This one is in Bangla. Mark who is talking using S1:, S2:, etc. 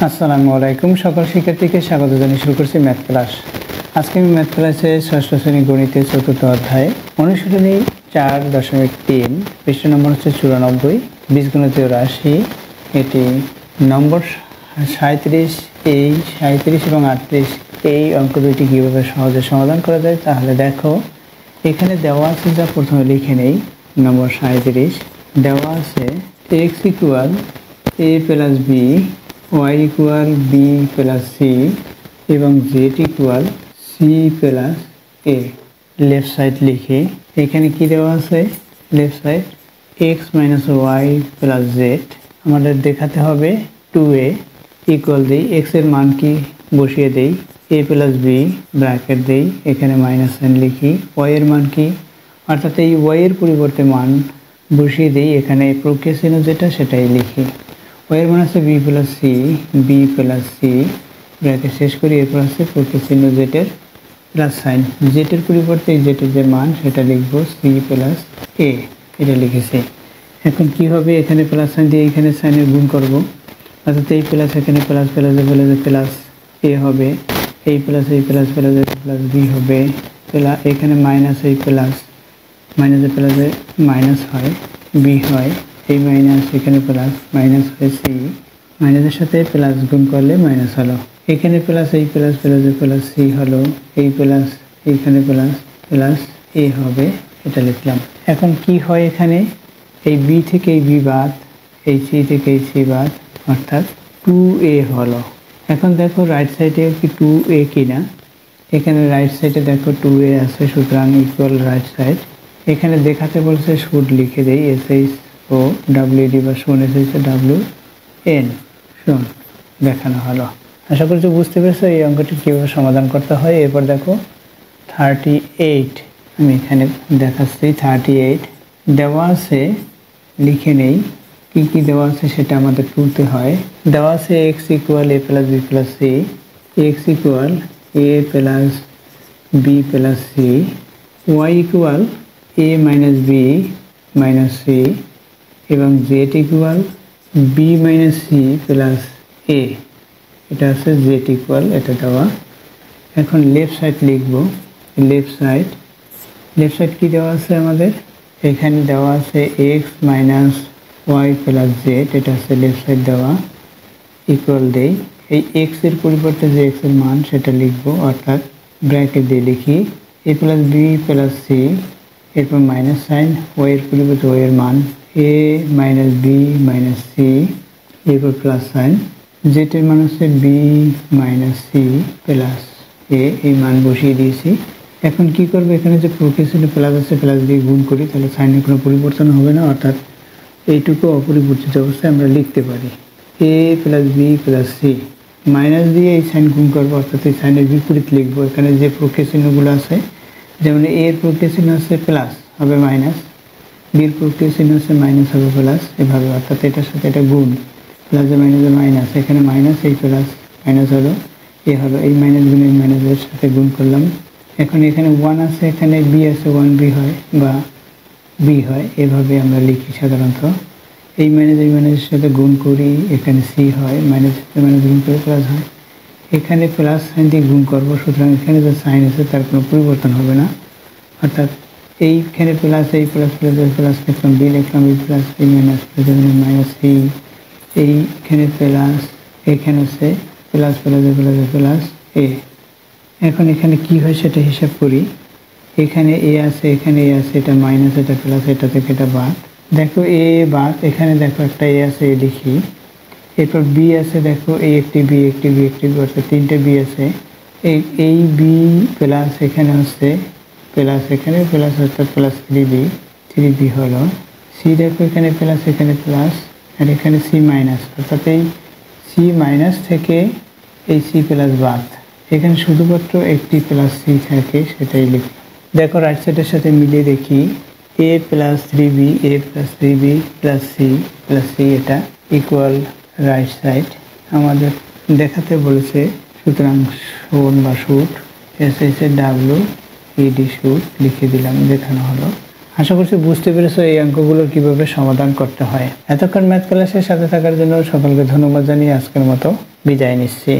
S1: আসসালামু আলাইকুম। সকল শিক্ষার্থীকে স্বাগত জানিয়ে শুরু করছি ম্যাথ ক্লাস। আজকে আমি ম্যাথ ক্লাসে ষষ্ঠ শ্রেণী গণিতের চতুর্থ অধ্যায় অনুশীলনী 4.3 পৃষ্ঠা নম্বর হচ্ছে 94, বীজগণিতীয় রাশি। এটি নম্বর 37। এই 37 এবং 38 এই অঙ্ক দুইটি কীভাবে সহজে সমাধান করা যায় তাহলে দেখো, এখানে দেওয়া আছে, যা প্রথমে লিখে নেই। নম্বর 37 দেওয়া আছে x equal a plus b, y equal b plus c এবং z equal c plus a। Left side লিখে এখানে কি দেওয়া আছে, left side x minus Y plus Z আমাদের দেখাতে হবে 2a ইকুয়াল দিই, x এর মান কি বসিয়ে দেই, a প্লাস b ব্র্যাকেট দেই, এখানে মাইনাস সাইন লিখি, y এর মান কি, অর্থাৎ এই y এর পরিবর্তে মান বসিয়ে দিই, এখানে প্রক্রিয়া চিহ্ন যেটা সেটাই লিখি। y এর মান আছে b প্লাস c ব্র্যাকেট শেষ করি, এরপর আছে প্রক্রিয়া চিহ্ন জেটের প্লাস সাইন, জেটের পরিবর্তে জেটের যে মান সেটা লিখব c প্লাস a, এটা লিখেছি। এখন কি হবে, এখানে প্লাস সাইন দিয়ে এখানে সাইনের গুণ করব, অর্থাৎ এই প্লাস এখানে প্লাস প্লাস a হবে, এই প্লাস প্লাস b হবে, এখানে মাইনাস এই প্লাস মাইনাসে প্লাসে মাইনাস হয়, b হয়, এই মাইনাস এখানে প্লাস মাইনাস হয় c, মাইনাসের সাথে প্লাস গুণ করলে মাইনাস হলো, এখানে প্লাস এই প্লাস প্লাস c হলো, এই প্লাস এইখানে প্লাস প্লাস a হবে, এটা লিখলাম। এখন কি হয়, এখানে এই b থেকে এই b বাদ, এই c থেকে এই c বাদ, অর্থাৎ 2a হলো। এখন দেখো রাইট সাইডে কি 2a কিনা, এখানে রাইট সাইডে দেখো 2a আছে, সুতরাং ইকুয়াল রাইট সাইড। এখানে দেখাতে বলছে শুড লিখে দেই SHO WD বা শোন SHWN শোন, দেখানো হলো। আশা করছি বুঝতে পেরেছো এই অঙ্কটি কীভাবে সমাধান করতে হয়। এরপর দেখো 38, আমি এখানে দেখাচ্ছি 38 দেওয়া আছে, লিখে নেই কি কি দেওয়া আছে সেটা আমাদের তুলতে হয়। দেওয়া আছে x equal a plus b plus c, x equal a plus b plus c, y equal a minus b minus c এবং z equal b minus c plus a, এটা আছে z ইকুয়াল, এটা দেওয়া। এখন লেফট সাইড লিখব, লেফট সাইড কি দেওয়া আছে আমাদের, এখানে দেওয়া আছে x minus Y plus Z, এটা হচ্ছে লেফট সাইড দেওয়া, ইকুয়াল দেই, এই x এর পরিবর্তে যে x এর মান সেটা লিখব, অর্থাৎ ব্র্যাকেট দিয়ে লিখি a plus b plus c, এরপর মাইনাস সাইন, ওয়াই এর পরিবর্তে ওয়াই এর মান a minus b minus c, এরপর প্লাস সাইন, জেড এর মান হচ্ছে b minus c plus a, এই মান বসিয়ে দিয়েছি। এখন কি করবো, এখানে যে প্রক্রিয়া প্লাস আছে প্লাস দিয়ে গুণ করি, তাহলে সাইনের কোনো পরিবর্তন হবে না, অর্থাৎ এইটুকু অপরিবর্তিত অবস্থায় আমরা লিখতে পারি a plus b plus c, minus দিয়ে এই সাইন গুণ করবো, অর্থাৎ এই সাইনের বিপরীত লিখবো। এখানে যে প্রক্রিয়া চিহ্নগুলো আছে, যেমন a এর প্রক্রিয়া চিহ্ন হচ্ছে প্লাস হবে মাইনাস, b এর প্রক্রিয়া চিহ্ন হচ্ছে মাইনাস হবে প্লাস, এভাবে, অর্থাৎ এটার সাথে এটা গুণ, প্লাসে মাইনাসে মাইনাস, এখানে মাইনাস এই প্লাস মাইনাস হলো, এ হলো, এই মাইনাস গুণ এই মাইনাসের সাথে গুণ করলাম। এখন এখানে 1 আছে, এখানে b আছে, 1b হয় বা b হয়, এভাবে আমরা লিখি সাধারণত। এই মাইনাসের সাথে গুণ করি, এখানে c হয়, মাইনাস গুণ করে প্লাস হয়, এখানে প্লাস সাইন দিয়ে গুণ করবো, সুতরাং এখানে যে সাইন আছে তার কোনো পরিবর্তন হবে না, অর্থাৎ এইখানে প্লাস এই প্লাস লিখলাম, b লিখলাম, এই প্লাস এই মাইনাস মাইনাস এইখানে প্লাস, এখানে হচ্ছে প্লাস a। এখন এখানে কি হয় সেটা হিসাব করি, এখানে a আছে, এখানে a আছে, এটা মাইনাস, এটা প্লাস, এটা থেকে এটা বাদ, দেখো a বাদ, এখানে দেখো একটা a আছে, a লিখি, এরপর b আছে, দেখো এই একটি b অর্থাৎ তিনটে b আছে, এই b প্লাস এখানে হচ্ছে প্লাস, এখানে প্লাস অর্থাৎ প্লাস 3b হলো, c দেখো এখানে প্লাস, এখানে প্লাস, আর এখানে c মাইনাস, অর্থাৎ এই c মাইনাস থেকে এই c প্লাস বাদ, এখানে শুধুমাত্র একটি প্লাস c থাকে, সেটাই লিখি। দেখো রাইট সাইডের সাথে মিলিয়ে দেখি, a plus 3b plus c, এটা ইকুয়াল রাইট সাইড আমাদের দেখাতে বলেছে, সুতরাং শোন বা শুট SHWED শুট লিখে দিলাম, দেখানো হলো। আশা করছি বুঝতে পেরেছো এই অঙ্কগুলো কিভাবে সমাধান করতে হয়। এতক্ষণ ম্যাথ ক্লাসের সাথে থাকার জন্য সকলকে ধন্যবাদ জানিয়ে আজকের মতো বিদায় নিচ্ছি।